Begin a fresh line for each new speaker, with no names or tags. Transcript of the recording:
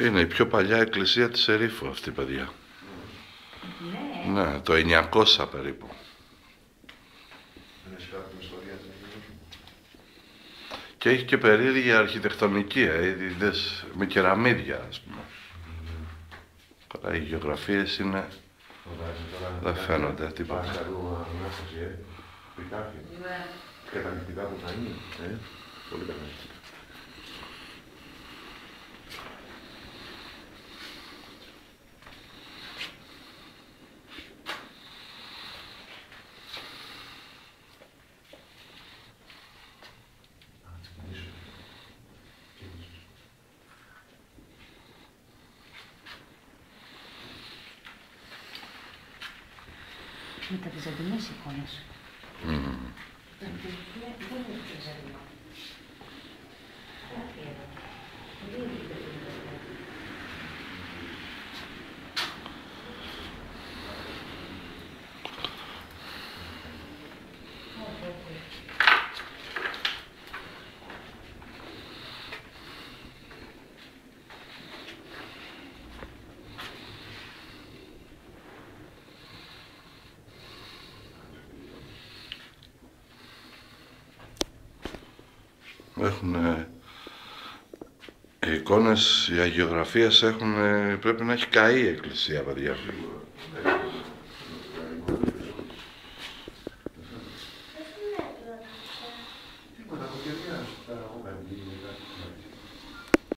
Είναι η πιο παλιά εκκλησία της Ερήφου αυτή, παιδιά.
Ναι.
Ναι, το 900 περίπου. Και έχει και περίεργη αρχιτεκτονική, είδες, με κεραμίδια, ας πούμε. Καλά, οι γεωγραφίες είναι... δεν φαίνονται τίποτα.
Καταπληκτικά που θα είναι. Πολύ καταπληκτικά.
Με τα βυζαντινές εικόνες. Δεν είναι βυζαντινό.
Έχουν οι εικόνες, οι αγιογραφίες έχουν, πρέπει να έχει καεί η εκκλησία, παιδιά.